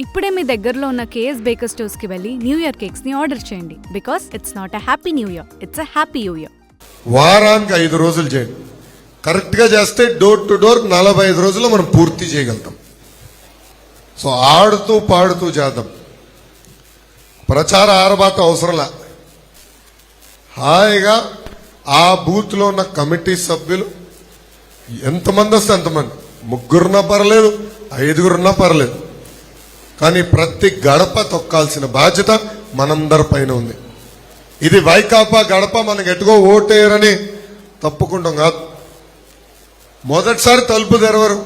ఇప్పుడే మీ దగ్గరలో ఉన్న కేఎస్ బేకర్ స్టోర్స్ కి వెళ్ళి న్యూ ఇయర్ కేక్స్ ని ఆర్డర్ చేయండి because it's not a happy new year, it's a happy new year. వారానికి 5 రోజులు చేయండి. కరెక్ట్ గా చేస్తే డోర్ టు డోర్ 45 రోజుల్లో మనం పూర్తి చేయగలుగుతాం. సో ఆడుతూ పాడుతూ చేద్దాం. ప్రచార ఆరబాట అవసరంలా. హాయిగా ఆ బూత్ లో ఉన్న కమిటీ సభ్యులు ఎంతమంది వస్తే అంతమంది, 3 పర్లేదు, 5 పర్లేదు, కానీ ప్రతి గడప తొక్కాల్సిన బాధ్యత మనందరి పైన ఉంది. ఇది వైకాపా గడప, మనకు ఎటుగో ఓటేయరని తప్పుకుంటాం కాదు. మొదటిసారి తలుపు తెరవరు,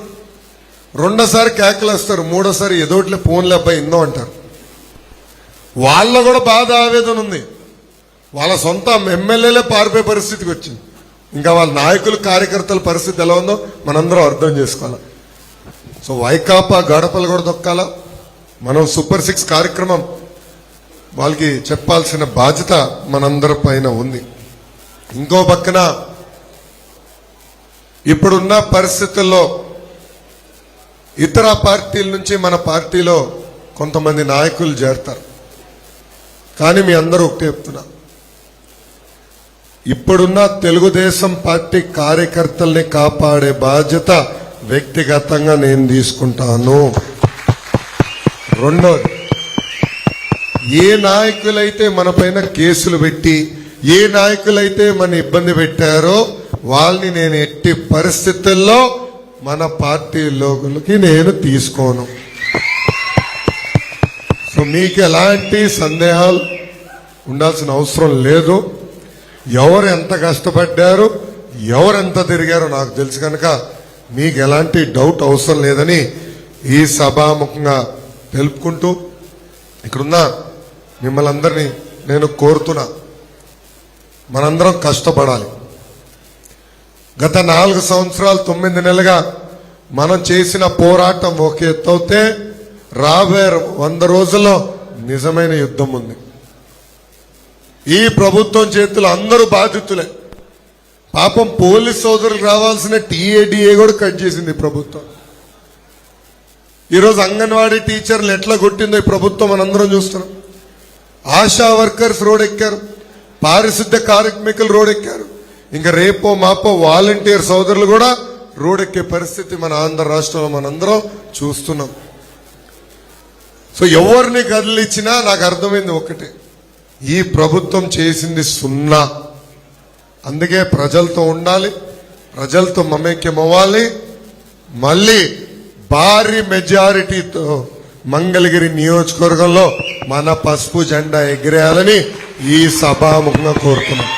రెండోసారి కేకలేస్తారు, మూడోసారి ఎదోట్లే ఫోన్లే అబ్బాయి ఇందో అంటారు. వాళ్ళ కూడా బాధ ఆవేదన ఉంది. వాళ్ళ సొంత ఎమ్మెల్యేలే పారిపోయే పరిస్థితికి వచ్చింది. ఇంకా వాళ్ళ నాయకులు కార్యకర్తల పరిస్థితి ఎలా ఉందో మనందరం అర్థం చేసుకోవాలి. సో వైకాపా గడపలు కూడా దొక్కాల. మనం సూపర్ 6 కార్యక్రమం వాళ్ళకి చెప్పాల్సిన బాధ్యత మనందరి పైన ఉంది. ఇంకో పక్కన ఇప్పుడున్న పరిస్థితుల్లో ఇతర పార్టీల నుంచి మన పార్టీలో కొంతమంది నాయకులు చేరతారు. కానీ మీ అందరూ ఒకటే చెప్తున్నా, ఇప్పుడున్న తెలుగుదేశం పార్టీ కార్యకర్తల్ని కాపాడే బాధ్యత వ్యక్తిగతంగా నేను తీసుకుంటాను. రెండోది, ఏ నాయకులైతే మన పైన కేసులు పెట్టి, ఏ నాయకులైతే మన ఇబ్బంది పెట్టారో వాళ్ళని నేను ఎట్టి పరిస్థితుల్లో మన పార్టీలోకి నేను తీసుకోను. సో మీకు ఎలాంటి సందేహాలు ఉండాల్సిన అవసరం లేదు. ఎవరు ఎంత కష్టపడ్డారు, ఎవరు ఎంత తిరిగారో నాకు తెలుసు కనుక మీకు ఎలాంటి డౌట్ అవసరం లేదని ఈ సభాముఖంగా తెలుపుకుంటూ, ఇక్కడున్న మిమ్మల్ని అందరినీ నేను కోరుతున్నా, మనందరం కష్టపడాలి. గత 4 సంవత్సరాలు 9 నెలలుగా మనం చేసిన పోరాటం ఒక ఎత్తు అవుతే, రాబోయే 100 రోజుల్లో నిజమైన యుద్ధం ఉంది. ఈ ప్రభుత్వం చేతులు అందరూ బాధితులే. పాపం పోలీస్ సోదరులకు రావాల్సిన టీఏడిఏ కూడా కట్ చేసింది ప్రభుత్వం. ఈరోజు అంగన్వాడీ టీచర్లు ఎట్లా కొట్టిందో ఈ ప్రభుత్వం మనందరం చూస్తున్నాం. ఆశా వర్కర్స్ రోడ్ ఎక్కారు, పారిశుద్ధ్య కార్మికులు రోడ్ ఎక్కారు, ఇంకా రేపో మాపో వాలంటీర్ సోదరులు కూడా రోడ్ ఎక్కే పరిస్థితి మన ఆంధ్ర రాష్ట్రంలో మనందరం చూస్తున్నాం. సో ఎవరిని కదిలిచ్చినా నాకు అర్థమైంది ఒకటే, ఈ ప్రభుత్వం చేసింది 0. అందుకే ప్రజలతో ఉండాలి, ప్రజలతో మమేక్యం అవ్వాలి. మళ్ళీ భారీ మెజారిటీతో మంగళగిరి నియోజకవర్గంలో మన పసుపు జెండా ఎగిరేయాలని ఈ సభాముఖంగా కోరుతున్నాం.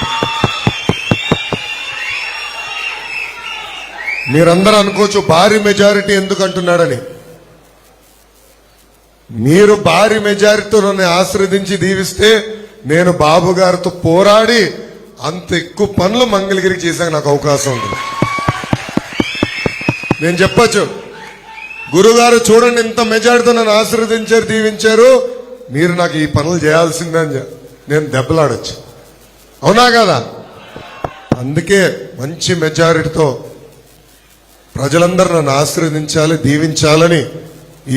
మీరందరూ అనుకోవచ్చు భారీ మెజారిటీ ఎందుకు అంటున్నాడని. మీరు భారీ మెజారిటీతో నన్ను ఆశీర్వదించి దీవిస్తే నేను బాబు గారితో పోరాడి అంత ఎక్కువ పనులు మంగళగిరికి చేశాక నాకు అవకాశం ఉంటుంది. నేను చెప్పచ్చు, గురుగారు చూడండి ఇంత మెజారిటీతో నన్ను ఆశీర్వదించారు, దీవించారు, మీరు నాకు ఈ పనులు చేయాల్సిందని నేను దెబ్బలాడచ్చు. అవునా కదా? అందుకే మంచి మెజారిటీతో ప్రజలందరూ నన్ను ఆశీర్వదించాలి, దీవించాలని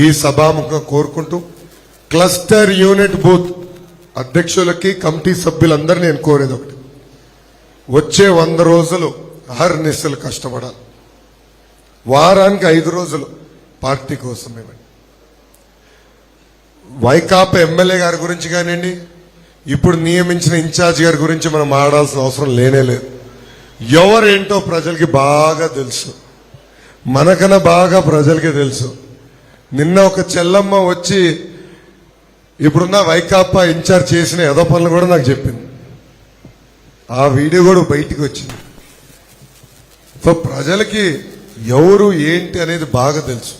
ఈ సభాముఖంగా కోరుకుంటూ, క్లస్టర్ యూనిట్ బూత్ అధ్యక్షులకి కమిటీ సభ్యులందరూ నేను కోరేది ఒకటి, వచ్చే 100 రోజులు అహర్నిశలు కష్టపడాలి. వారానికి 5 రోజులు పార్టీ కోసం ఇవ్వండి. వైకాపా ఎమ్మెల్యే గారి గురించి కానివ్వండి, ఇప్పుడు నియమించిన ఇన్ఛార్జ్ గారి గురించి మనం ఆడాల్సిన అవసరం లేనేలేదు. ఎవరేంటో ప్రజలకి బాగా తెలుసు, మనకన్నా బాగా ప్రజలకి తెలుసు. నిన్న ఒక చెల్లమ్మ వచ్చి ఇప్పుడున్న వైకాపా ఇన్ఛార్జ్ చేసిన ఎదో పనులు కూడా నాకు చెప్పింది. ఆ వీడియో కూడా బయటికి వచ్చింది. సో ప్రజలకి ఎవరు ఏంటి అనేది బాగా తెలుసు.